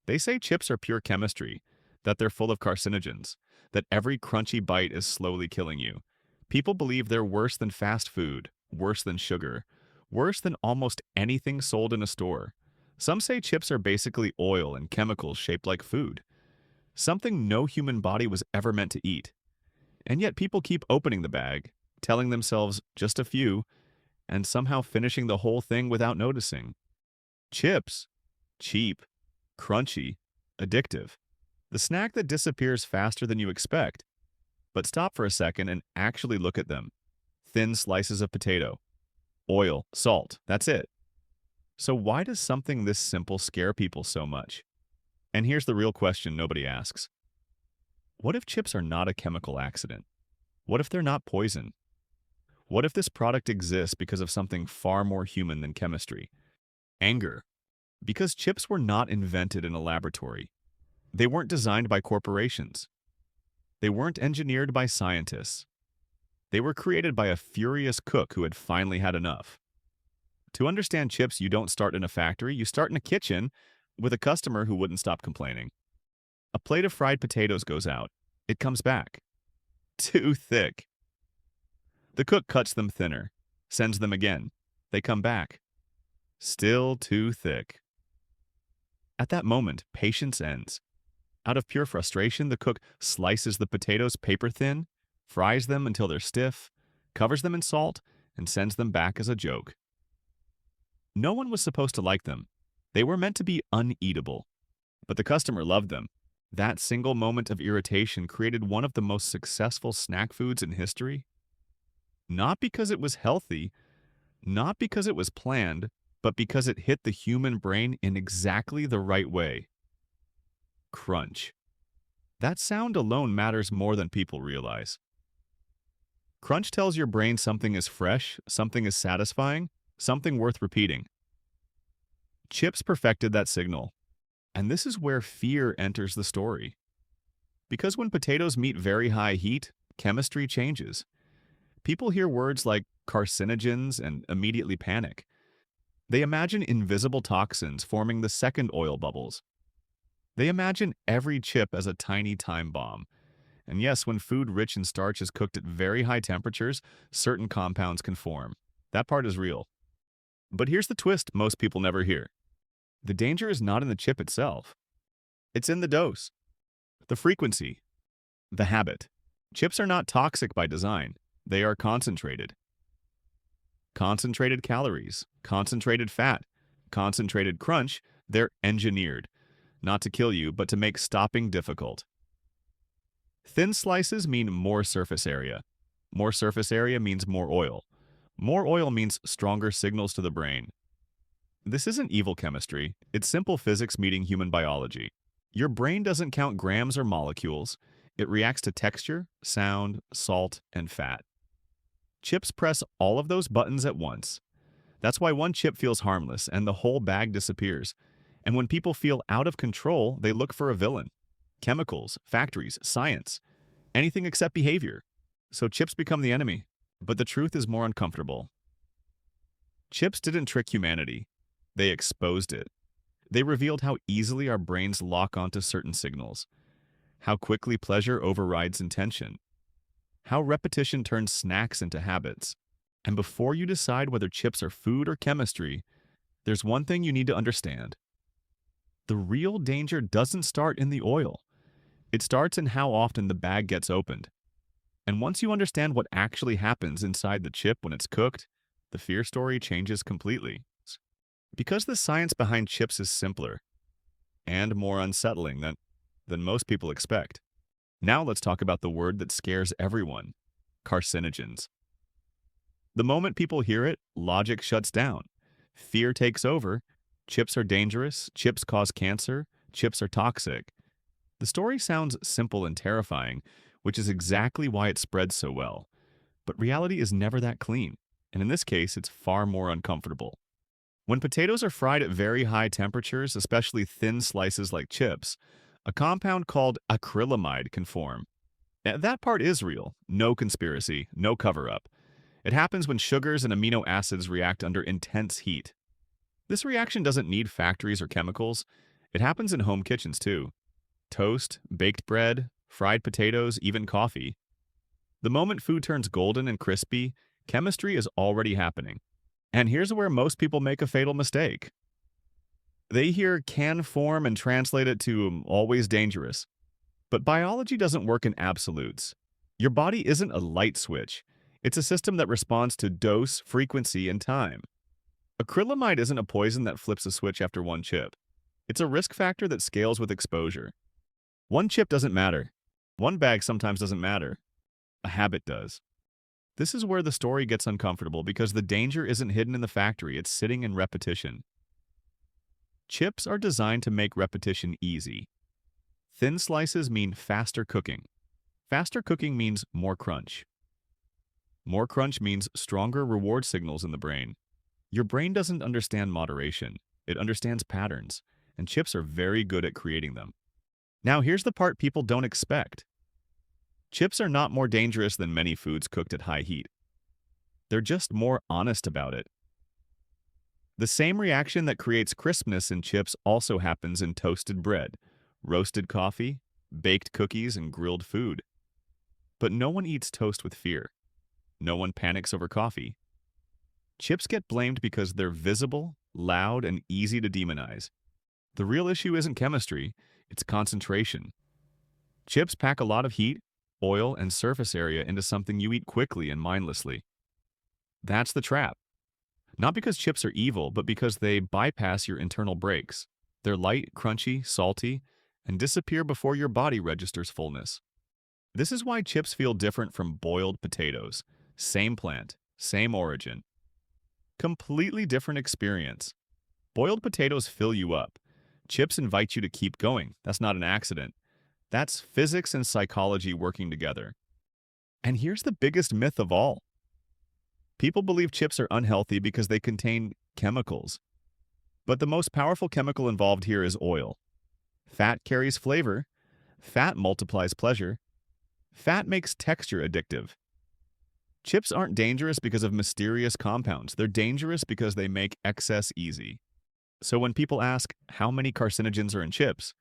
They say chips are pure chemistry, that they're full of carcinogens, that every crunchy bite is slowly killing you. People believe they're worse than fast food, worse than sugar, worse than almost anything sold in a store. Some say chips are basically oil and chemicals shaped like food, something no human body was ever meant to eat. And yet people keep opening the bag, telling themselves just a few, and somehow finishing the whole thing without noticing. Chips? Cheap, crunchy, addictive. The snack that disappears faster than you expect. But stop for a second and actually look at them. Thin slices of potato, oil, salt, that's it. So why does something this simple scare people so much? And here's the real question nobody asks. What if chips are not a chemical accident? What if they're not poison? What if this product exists because of something far more human than chemistry? Anger. Because chips were not invented in a laboratory. They weren't designed by corporations. They weren't engineered by scientists. They were created by a furious cook who had finally had enough. To understand chips, you don't start in a factory, you start in a kitchen with a customer who wouldn't stop complaining. A plate of fried potatoes goes out. It comes back. Too thick. The cook cuts them thinner, sends them again. They come back. Still too thick. At that moment, patience ends. Out of pure frustration, the cook slices the potatoes paper thin, fries them until they're stiff, covers them in salt, and sends them back as a joke. No one was supposed to like them. They were meant to be uneatable. But the customer loved them. That single moment of irritation created one of the most successful snack foods in history. Not because it was healthy, not because it was planned, but because it hit the human brain in exactly the right way. Crunch. That sound alone matters more than people realize. Crunch tells your brain something is fresh, something is satisfying, something worth repeating. Chips perfected that signal. And this is where fear enters the story. Because when potatoes meet very high heat, chemistry changes. People hear words like carcinogens and immediately panic. They imagine invisible toxins forming the second oil bubbles. They imagine every chip as a tiny time bomb. And yes, when food rich in starch is cooked at very high temperatures, certain compounds can form. That part is real. But here's the twist most people never hear. The danger is not in the chip itself. It's in the dose, the frequency, the habit. Chips are not toxic by design. They are concentrated. Concentrated calories, concentrated fat, concentrated crunch, they're engineered. Not to kill you, but to make stopping difficult. Thin slices mean more surface area. More surface area means more oil. More oil means stronger signals to the brain. This isn't evil chemistry. It's simple physics meeting human biology. Your brain doesn't count grams or molecules. It reacts to texture, sound, salt, and fat. Chips press all of those buttons at once. That's why one chip feels harmless and the whole bag disappears. And when people feel out of control, they look for a villain. Chemicals, factories, science, anything except behavior. So chips become the enemy. But the truth is more uncomfortable. Chips didn't trick humanity. They exposed it. They revealed how easily our brains lock onto certain signals, how quickly pleasure overrides intention, how repetition turns snacks into habits. And before you decide whether chips are food or chemistry, there's one thing you need to understand. The real danger doesn't start in the oil. It starts in how often the bag gets opened. And once you understand what actually happens inside the chip when it's cooked, the fear story changes completely. Because the science behind chips is simpler and more unsettling than most people expect. Now let's talk about the word that scares everyone, carcinogens. The moment people hear it, logic shuts down. Fear takes over. Chips are dangerous. Chips cause cancer. Chips are toxic. The story sounds simple and terrifying, which is exactly why it spreads so well. But reality is never that clean, and in this case, it's far more uncomfortable. When potatoes are fried at very high temperatures, especially thin slices like chips, a compound called acrylamide can form. That part is real. No conspiracy, no cover-up. It happens when sugars and amino acids react under intense heat. This reaction doesn't need factories or chemicals. It happens in home kitchens too. Toast, baked bread, fried potatoes, even coffee. The moment food turns golden and crispy, chemistry is already happening. And here's where most people make a fatal mistake. They hear can form and translate it to always dangerous. But biology doesn't work in absolutes. Your body isn't a light switch. It's a system that responds to dose, frequency, and time. Acrylamide isn't a poison that flips a switch after one chip. It's a risk factor that scales with exposure. One chip doesn't matter. One bag sometimes doesn't matter. A habit does. This is where the story gets uncomfortable because the danger isn't hidden in the factory, it's sitting in repetition. Chips are designed to make repetition easy. Thin slices mean faster cooking. Faster cooking means more crunch. More crunch means stronger reward signals in the brain. Your brain doesn't understand moderation. It understands patterns, and chips are very good at creating them. Now here's the part people don't expect. Chips are not more dangerous than many foods cooked at high heat. They're just more honest about it. The same reaction that creates crispness in chips also happens in toasted bread, roasted coffee, baked cookies, and grilled food. But no one eats toast with fear. No one panics over coffee. Chips get blamed because they're visible, loud, and easy to demonize. The real issue isn't chemistry, it's concentration. Chips pack a lot of heat, oil, and surface area into something you eat quickly and mindlessly. That's the trap. Not because chips are evil, but because they bypass your internal brakes. They're light, crunchy, salty, and disappear before your body registers fullness. This is why chips feel different from boiled potatoes. Same plant, same origin. Completely different experience. Boiled potatoes fill you up. Chips invite you to keep going. That's not an accident. That's physics and psychology working together. And here's the biggest myth of all. People believe chips are unhealthy because they contain chemicals. But the most powerful chemical involved here is oil. Fat carries flavor. Fat multiplies pleasure. Fat makes texture addictive. Chips aren't dangerous because of mysterious compounds. They're dangerous because they make excess easy. So when people ask how many carcinogens are in chips,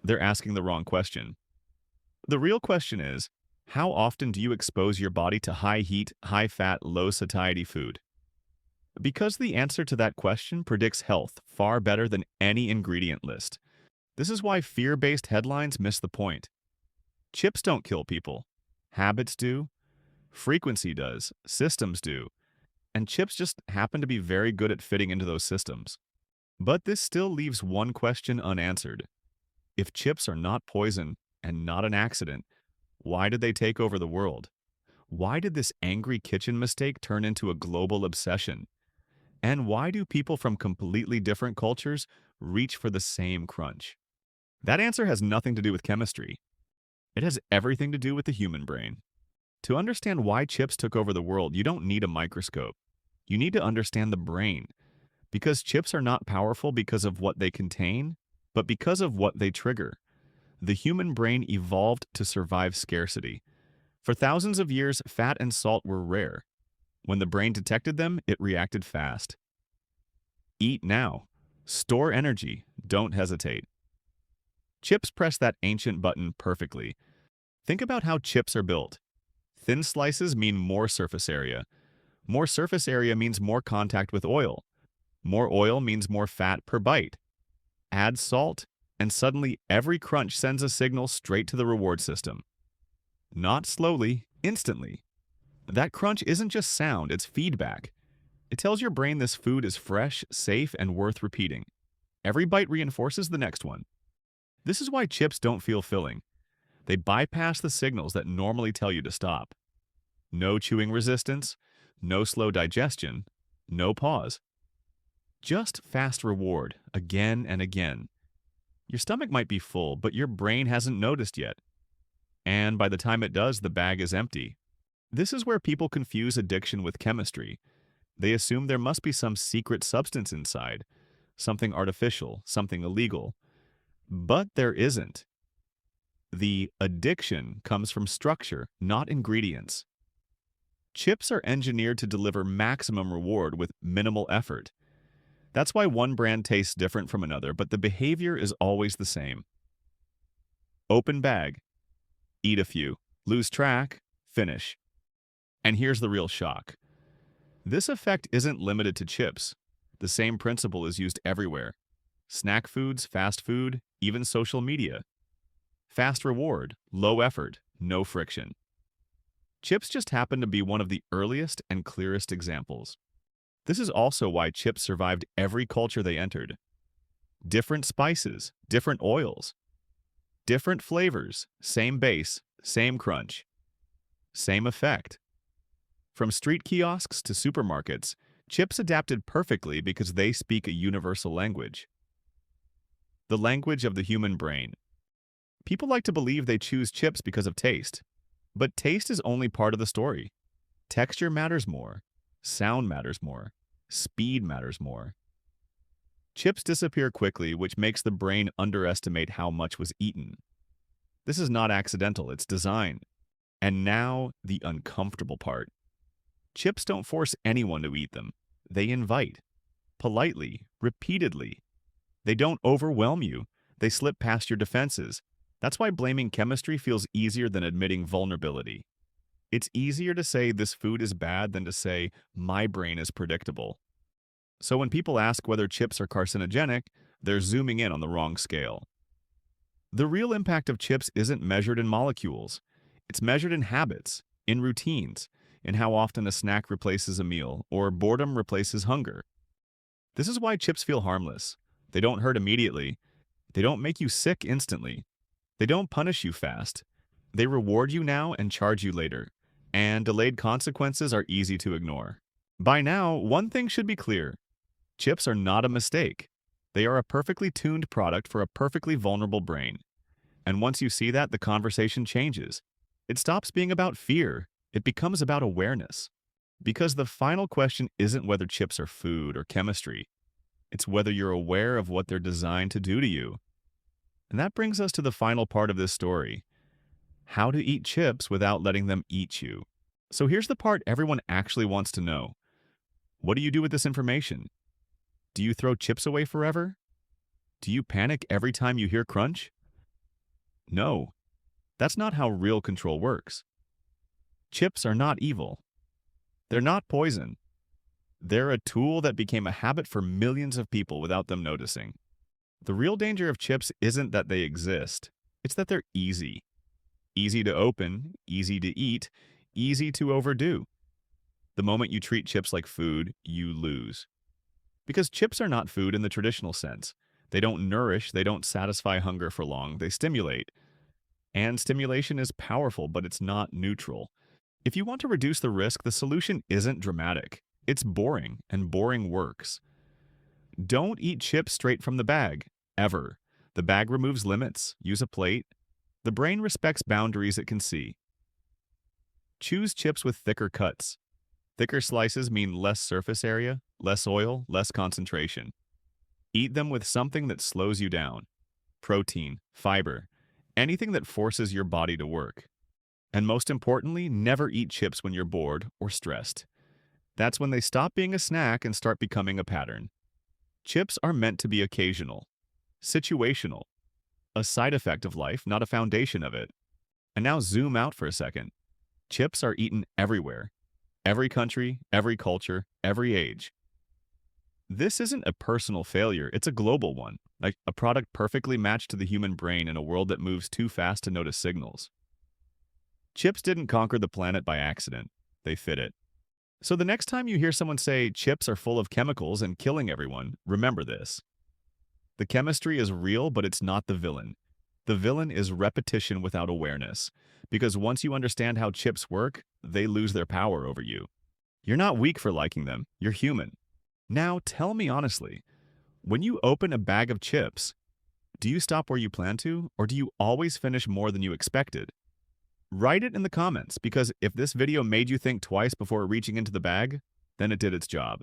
they're asking the wrong question. The real question is, how often do you expose your body to high heat, high fat, low satiety food? Because the answer to that question predicts health far better than any ingredient list. This is why fear-based headlines miss the point. Chips don't kill people. Habits do. Frequency does. Systems do. And chips just happen to be very good at fitting into those systems. But this still leaves one question unanswered. If chips are not poison and not an accident, why did they take over the world? Why did this angry kitchen mistake turn into a global obsession? And why do people from completely different cultures reach for the same crunch? That answer has nothing to do with chemistry. It has everything to do with the human brain. To understand why chips took over the world, you don't need a microscope. You need to understand the brain. Because chips are not powerful because of what they contain, but because of what they trigger. The human brain evolved to survive scarcity. For thousands of years, fat and salt were rare. When the brain detected them, it reacted fast. Eat now. Store energy. Don't hesitate. Chips press that ancient button perfectly. Think about how chips are built. Thin slices mean more surface area. More surface area means more contact with oil. More oil means more fat per bite. Add salt, and suddenly every crunch sends a signal straight to the reward system. Not slowly, instantly. That crunch isn't just sound, it's feedback. It tells your brain this food is fresh, safe, and worth repeating. Every bite reinforces the next one. This is why chips don't feel filling. They bypass the signals that normally tell you to stop. No chewing resistance, no slow digestion, no pause. Just fast reward, again and again. Your stomach might be full, but your brain hasn't noticed yet. And by the time it does, the bag is empty. This is where people confuse addiction with chemistry. They assume there must be some secret substance inside, something artificial, something illegal. But there isn't. The addiction comes from structure, not ingredients. Chips are engineered to deliver maximum reward with minimal effort. That's why one brand tastes different from another, but the behavior is always the same. Open bag, eat a few, lose track, finish. And here's the real shock. This effect isn't limited to chips. The same principle is used everywhere. Snack foods, fast food, even social media. Fast reward, low effort, no friction. Chips just happen to be one of the earliest and clearest examples. This is also why chips survived every culture they entered. Different spices, different oils, different flavors, same base, same crunch, same effect. From street kiosks to supermarkets, chips adapted perfectly because they speak a universal language. The language of the human brain. People like to believe they choose chips because of taste. But taste is only part of the story. Texture matters more. Sound matters more. Speed matters more. Chips disappear quickly, which makes the brain underestimate how much was eaten. This is not accidental, it's design. And now, the uncomfortable part. Chips don't force anyone to eat them. They invite. Politely, repeatedly. They don't overwhelm you. They slip past your defenses. That's why blaming chemistry feels easier than admitting vulnerability. It's easier to say this food is bad than to say my brain is predictable. So when people ask whether chips are carcinogenic, they're zooming in on the wrong scale. The real impact of chips isn't measured in molecules. It's measured in habits, in routines, in how often a snack replaces a meal or boredom replaces hunger. This is why chips feel harmless. They don't hurt immediately. They don't make you sick instantly. They don't punish you fast. They reward you now and charge you later. And delayed consequences are easy to ignore. By now, one thing should be clear. Chips are not a mistake. They are a perfectly tuned product for a perfectly vulnerable brain. And once you see that, the conversation changes. It stops being about fear. It becomes about awareness. Because the final question isn't whether chips are food or chemistry. It's whether you're aware of what they're designed to do to you. And that brings us to the final part of this story. How to eat chips without letting them eat you. So here's the part everyone actually wants to know. What do you do with this information? Do you throw chips away forever? Do you panic every time you hear crunch? No, that's not how real control works. Chips are not evil. They're not poison. They're a tool that became a habit for millions of people without them noticing. The real danger of chips isn't that they exist. It's that they're easy. Easy to open, easy to eat, easy to overdo. The moment you treat chips like food, you lose. Because chips are not food in the traditional sense. They don't nourish, they don't satisfy hunger for long, they stimulate. And stimulation is powerful, but it's not neutral. If you want to reduce the risk, the solution isn't dramatic. It's boring, and boring works. Don't eat chips straight from the bag, ever. The bag removes limits. Use a plate. The brain respects boundaries it can see. Choose chips with thicker cuts. Thicker slices mean less surface area, less oil, less concentration. Eat them with something that slows you down. Protein, fiber, anything that forces your body to work. And most importantly, never eat chips when you're bored or stressed. That's when they stop being a snack and start becoming a pattern. Chips are meant to be occasional, situational, a side effect of life, not a foundation of it. And now zoom out for a second. Chips are eaten everywhere. Every country, every culture, every age. This isn't a personal failure, it's a global one, like a product perfectly matched to the human brain in a world that moves too fast to notice signals. Chips didn't conquer the planet by accident, they fit it. So the next time you hear someone say chips are full of chemicals and killing everyone, remember this. The chemistry is real, but it's not the villain. The villain is repetition without awareness, because once you understand how chips work, they lose their power over you. You're not weak for liking them, you're human. Now tell me honestly, when you open a bag of chips, do you stop where you plan to, or do you always finish more than you expected? Write it in the comments, because if this video made you think twice before reaching into the bag, then it did its job.